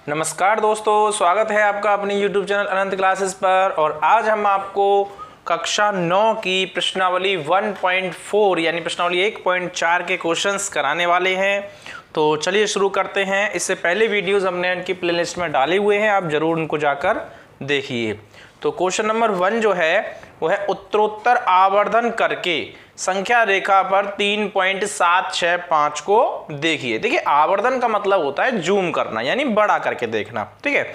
नमस्कार दोस्तों, स्वागत है आपका अपनी YouTube चैनल अनंत क्लासेस पर। और आज हम आपको कक्षा 9 की प्रश्नावली 1.4 यानी प्रश्नावली 1.4 के क्वेश्चंस कराने वाले हैं। तो चलिए शुरू करते हैं। इससे पहले वीडियोस हमने उनकी प्लेलिस्ट में डाले हुए हैं, आप जरूर उनको जाकर देखिए। तो क्वेश्चन नंबर 1 जो है वो है उत्तरोत्तर आवर्धन करके संख्या रेखा पर 3.765 को देखिए। देखिए, आवर्धन का मतलब होता है जूम करना यानी बड़ा करके देखना, ठीक है।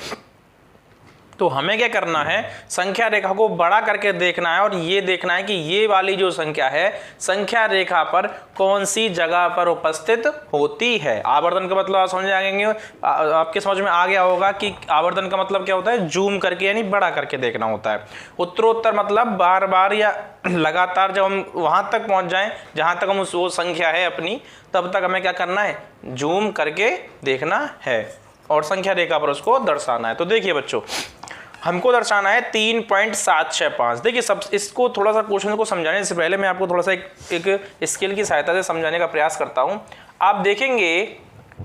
तो हमें क्या करना है, संख्या रेखा को बड़ा करके देखना है और ये देखना है कि ये वाली जो संख्या है संख्या रेखा पर कौन सी जगह पर उपस्थित होती है। आवर्धन का मतलब आप समझ आएंगे, आपके समझ में आ गया होगा कि आवर्धन का मतलब क्या होता है, जूम करके यानी बड़ा करके देखना होता है। उत्तरोत्तर मतलब बार बार या लगातार जब हम वहां तक पहुंच जाएं जहां तक हम वो संख्या है अपनी, तब तक हमें क्या करना है, जूम करके देखना है और संख्या रेखा पर उसको दर्शाना है। तो देखिए बच्चों, हमको दर्शाना है 3.765। देखिए, सब इसको थोड़ा सा क्वेश्चन को समझाने से पहले मैं आपको थोड़ा सा एक स्केल की सहायता से समझाने का प्रयास करता हूं। आप देखेंगे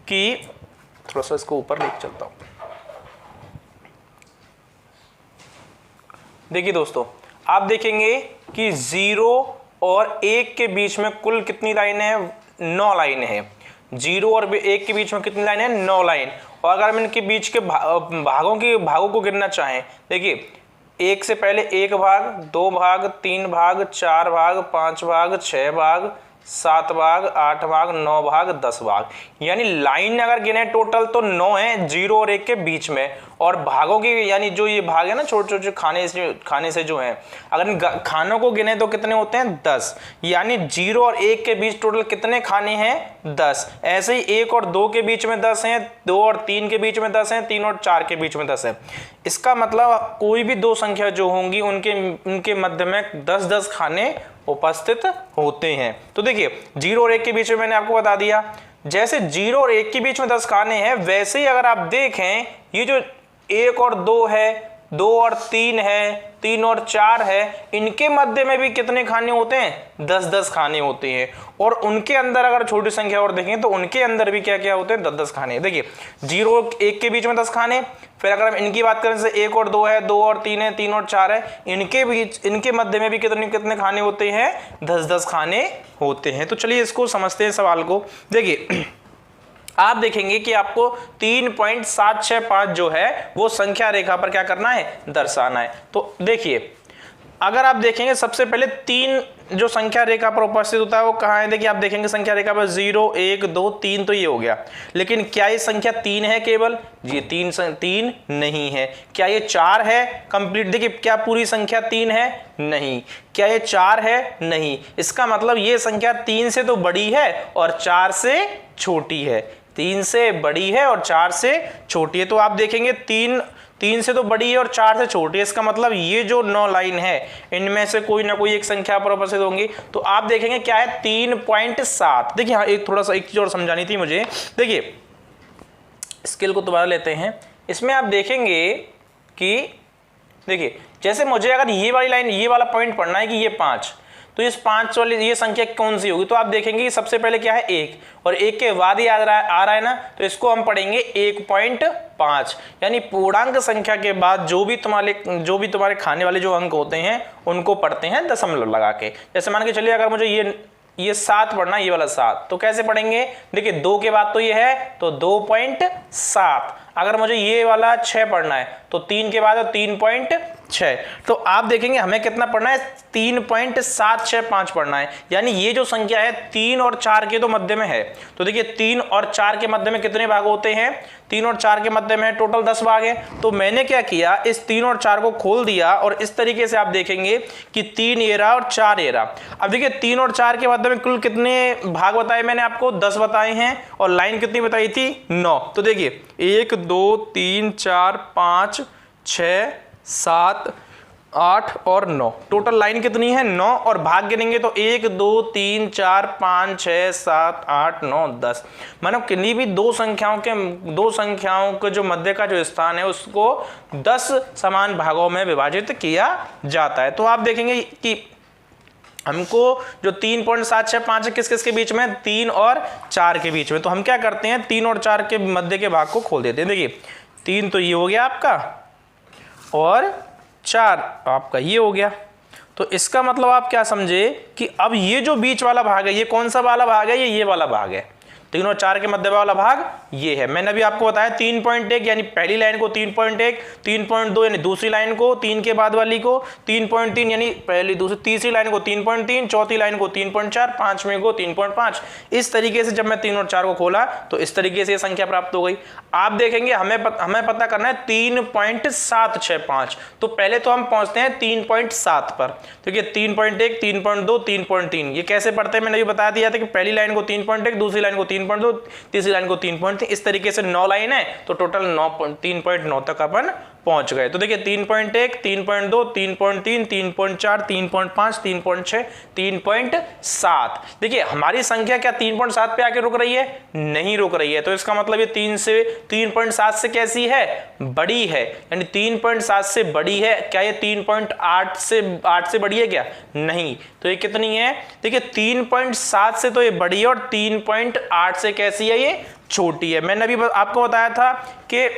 कि थोड़ा सा इसको ऊपर लेके चलता हूं। देखिए दोस्तों, आप देखेंगे कि 0 और 1 के बीच में कुल कितनी लाइन है, 9 लाइन है। 0 और 1 के बीच में कितनी लाइन है, 9 लाइन। और अगर हम इनके बीच के भागों को गिनना चाहें, देखिए 1 से पहले 1 भाग, 2 भाग, 3 भाग, 4 भाग, 5 भाग, 6 भाग, 7 भाग, 8 भाग, 9 भाग, 10 भाग। यानी लाइन अगर गिने टोटल तो 9 है 0 और 1 के बीच में। और भागों की यानी जो ये भाग है ना, छोटे छोटे खाने से जो है, अगर खानों को गिने तो कितने होते हैं, 10। यानी 0 और 1 के बीच टोटल कितने खाने हैं, 10। ऐसे ही 1 और 2 के बीच में 10 हैं, 2 और 3 के बीच में 10 हैं, 3 और 4 के बीच में 10 है। इसका मतलब कोई भी दो संख्या जो होंगी उनके मध्य में 10-10 खाने उपस्थित होते हैं। तो देखिए 0 और 1 के बीच में मैंने आपको बता दिया। जैसे 0 और 1 के बीच में 10 खाने हैं, वैसे ही अगर आप देखें ये जो 1 और 2 है, 2 और 3 है, 3 और 4 है, इनके मध्य में भी कितने खाने होते हैं, 10-10 खाने होते हैं। और उनके अंदर अगर छोटी संख्या और देखें तो उनके अंदर भी क्या क्या होते हैं, 10-10 खाने। देखिए 0 और 1 के बीच में 10 खाने, फिर अगर हम इनकी बात करें जैसे 1 और 2 है, 2 और 3 है, 3 और 4 है, इनके मध्य में भी कितने खाने होते हैं, 10-10 खाने होते हैं। तो चलिए इसको समझते हैं सवाल को। देखिए आप देखेंगे कि आपको 3.765 जो है वो संख्या रेखा पर क्या करना है, दर्शाना है। तो देखिए अगर आप देखेंगे सबसे पहले 3 जो संख्या रेखा पर उपस्थित होता है वो कहाँ है। देखिए आप देखेंगे संख्या रेखा पर 0, 1, 2, 3 तो ये हो गया। लेकिन क्या ये संख्या 3 है केवल, ये 3 नहीं है। क्या ये 4 है कंप्लीट, देखिए क्या पूरी संख्या 3 है, नहीं। क्या ये 4 है, नहीं। इसका मतलब ये संख्या 3 से तो बड़ी है और 4 से छोटी है। 3 से बड़ी है और 4 से छोटी है। तो आप देखेंगे 3 से तो बड़ी है और 4 से छोटी है। इसका मतलब ये जो 9 लाइन है इनमें से कोई ना कोई एक संख्या पर उपस्थित होंगी। तो आप देखेंगे क्या है, 3.7। देखिए हाँ, एक थोड़ा सा एक चीज और समझानी थी मुझे। देखिए स्केल को दोबारा लेते हैं। इसमें आप देखेंगे कि देखिए जैसे मुझे अगर ये वाली लाइन, ये वाला पॉइंट पढ़ना है कि ये 5, तो इस 5 वाली ये संख्या कौन सी होगी। तो आप देखेंगे कि सबसे पहले क्या है, 1, और 1 के बाद ही आ रहा है ना, तो इसको हम पढ़ेंगे 1.5। यानी पूर्णांक संख्या के बाद जो भी तुम्हारे खाने वाले जो अंक होते हैं उनको पढ़ते हैं दशमलव लगा के। जैसे मान के चलिए अगर मुझे ये 7 पढ़ना, ये वाला 7, तो कैसे पढ़ेंगे, देखिए 2 के बाद तो ये है तो 2.7। अगर मुझे ये वाला 6 पढ़ना है तो 3 के बाद 3.6। तो आप देखेंगे हमें कितना पढ़ना है, 3.765 पढ़ना है। यानी ये जो संख्या है 3 और 4 के तो मध्य में है। तो देखिए 3 और 4 के मध्य में कितने भाग होते हैं, 3 और 4 के मध्य में टोटल 10 भाग है। तो मैंने क्या किया, इस 3 और 4 को खोल दिया और इस तरीके से आप देखेंगे कि 3 ये रहा और 4 ये रहा। अब देखिए 3 और 4 के मध्य में कुल कितने भाग बताए मैंने आपको, 10 बताए हैं। और लाइन कितनी बताई थी, 9। तो देखिए 1, 2, 3, 4, 5, 6, 7, 8 और 9, टोटल लाइन कितनी है, 9। और भाग गिनेंगे तो 1, 2, 3, 4, 5, 6, 7, 8, 9, 10। मतलब किन्हीं भी दो संख्याओं के जो मध्य का जो स्थान है उसको 10 समान भागों में विभाजित किया जाता है। तो आप देखेंगे कि हमको जो 3.765 है किस किस के बीच में, 3 और 4 के बीच में। तो हम क्या करते हैं, 3 और 4 के मध्य के भाग को खोल देते हैं। देखिए 3 तो ये हो गया आपका और 4 आपका ये हो गया। तो इसका मतलब आप क्या समझे कि अब ये जो बीच वाला भाग है ये कौन सा वाला भाग है, ये वाला भाग है। 3 और 4 के मध्य वाला भाग ये है। मैंने अभी आपको बताया 3.1 यानी पहली लाइन को 3.1, 3.2 यानी दूसरी लाइन को, 3 के बाद वाली को 3.3 यानी पहली दूसरी तीसरी लाइन को 3.3, चौथी लाइन को 3.4, पांचवें को 3.5। इस तरीके से जब मैं 3 और 4 को खोला तो इस तरीके से ये संख्या प्राप्त हो गई। आप देखेंगे हमें पता करना है 3.765। तो पहले तो हम पहुंचते हैं 3.7 पर। देखिए 3.1, 3.2, 3.3 ये कैसे पढ़ते हैं मैंने भी बता दिया था कि पहली लाइन को 3.1, दूसरी लाइन को 3.2, तीसरी लाइन को 3.3, इस तरीके से 9 लाइन है तो टोटल 3.9 तक अपन पहुंच गए। तो देखिए 3.1, 3.2, 3.3, 3.4, 3.5, 3.6, 3.7। देखिए हमारी संख्या क्या 3.7 पे आके रुक रही है? नहीं रुक रही है। तो इसका मतलब ये 3.7 से कैसी है? बड़ी है। यानी 3.7 से बड़ी है। क्या ये 3.8 से बड़ी है क्या? नहीं। तो ये कितनी है? देखिए 3.7 से तो ये बड़ी है और 3.8 से कैसी है? ये छोटी है। मैंने अभी आपको बताया था कि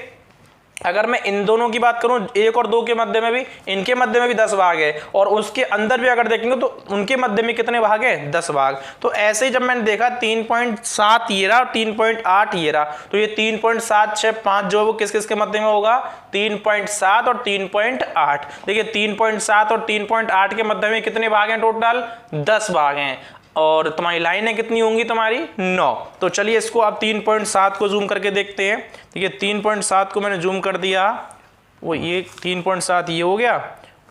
अगर मैं इन दोनों की बात करूं 1 और 2 के मध्य में भी, इनके मध्य में भी 10 भाग है और उसके अंदर भी अगर देखेंगे तो उनके मध्य में कितने भाग है? 10 भाग। तो ऐसे ही जब मैंने देखा 3.7 ये रहा और 3.8 ये रहा, तो ये 3.765 जो है वो किस किस के मध्य में होगा? 3.7 और 3.8। देखिए 3.7 और 3.8 के मध्य में कितने भाग हैं? टोटल 10 भाग हैं। और तुम्हारी लाइनें कितनी होंगी? तुम्हारी 9। तो चलिए इसको आप 3.7 को जूम करके देखते हैं। देखिए 3.7 को मैंने जूम कर दिया, वो ये 3.7 ये हो गया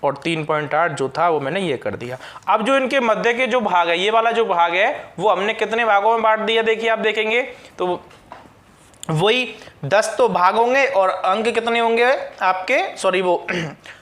और 3.8 जो था वो मैंने ये कर दिया। अब जो इनके मध्य के जो भाग है, ये वाला जो भाग है वो हमने कितने भागों में बांट दिया? देखिए आप देखेंगे तो वही 10 तो भाग होंगे और अंक कितने होंगे आपके, सॉरी वो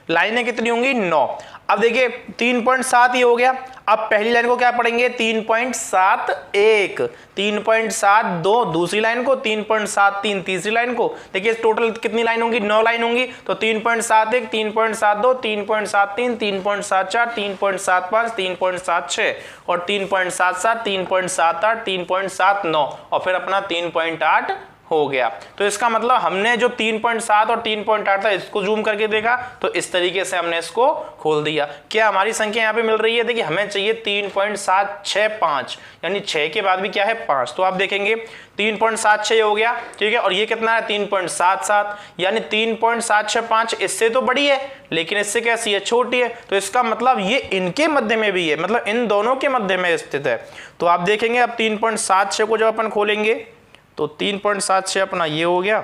लाइनें कितनी होंगी? 9। अब देखिए 3.7 ये हो गया। अब पहली लाइन को क्या पढ़ेंगे? 3.71, 3.72 दूसरी लाइन को, 3.73 तीसरी लाइन को। देखिए टोटल कितनी लाइन होंगी? 9 लाइन होंगी। तो 3.71, 3.72, 3.73, 3.74, 3.75, 3.76 और 3.77, 3.78, 3.79 और फिर अपना 3.8 हो गया। तो इसका मतलब हमने जो 3.7 और 3.8 था इसको जूम करके देखा तो इस तरीके से हमने इसको खोल दिया। क्या हमारी संख्या यहाँ पे मिल रही है? देखिए हमें चाहिए 3.765 यानी 6 के बाद भी क्या है? 5। तो आप देखेंगे 3.76 हो गया, ठीक है। और ये कितना है? 3.77 यानी 3.765 इससे तो बड़ी है लेकिन इससे कैसी है? छोटी है। तो इसका मतलब ये इनके मध्य में भी है, मतलब इन दोनों के मध्य में स्थित है। तो आप देखेंगे अब 3.76 को जब अपन खोलेंगे तो 3.76 अपना ये हो गया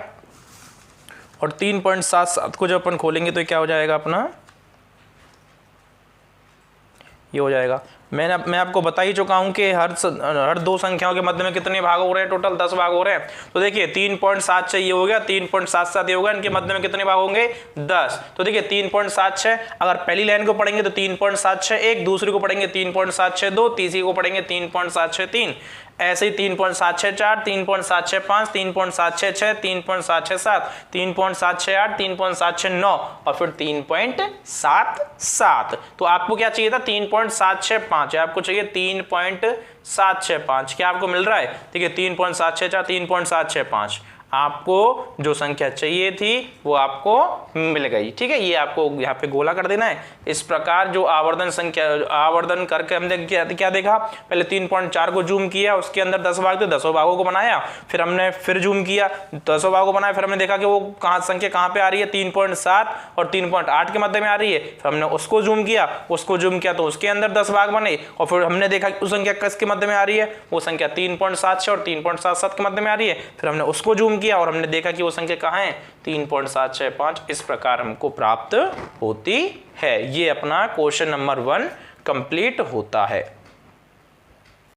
और 3.77 को जब अपन खोलेंगे तो क्या हो जाएगा अपना? ये हो जाएगा। मैं आपको बता ही चुका हूं कि हर 2 संख्याओं के मध्य में कितने भाग हो रहे हैं? टोटल 10 भाग हो रहे हैं। तो देखिए 3.76 ये हो गया, 3.77 ये हो गया, इनके मध्य में कितने भाग होंगे? 10। तो देखिए 3.76 अगर पहली लाइन को पढ़ेंगे तो 3.761, दूसरी को पढ़ेंगे 3.762, तीसरी को पढ़ेंगे 3.763, ऐसे ही 3.764, 3.765, 3.766, 3.767, 3.768, 3.769 और फिर 3.77। तो आपको क्या चाहिए था? 3.765। आपको चाहिए 3.765। क्या आपको मिल रहा है? देखिए 3.764, 3.765 आपको जो संख्या चाहिए थी वो आपको मिल गई, ठीक है। ये आपको यहाँ पे गोला कर देना है। इस प्रकार जो आवर्धन करके हमने क्या देखा? पहले 3.4 को जूम किया, उसके अंदर 10 भाग थे, 10 भागों को बनाया, फिर हमने फिर जूम किया, 10 भागों को बनाया, फिर हमने देखा कि वो संख्या कहाँ पे आ रही है? 3.7 और 3.8 के मध्य में आ रही है। फिर हमने उसको जूम किया तो उसके अंदर 10 भाग बने और फिर हमने देखा कि उस संख्या किसके मध्य में आ रही है? वो संख्या 3.76 और 3.77 के मध्य में आ रही है। फिर हमने उसको जूम किया और हमने देखा कि वो संख्या कहाँ है? 3.765। इस प्रकार हमको प्राप्त होती है। ये अपना क्वेश्चन नंबर 1 कंप्लीट होता है।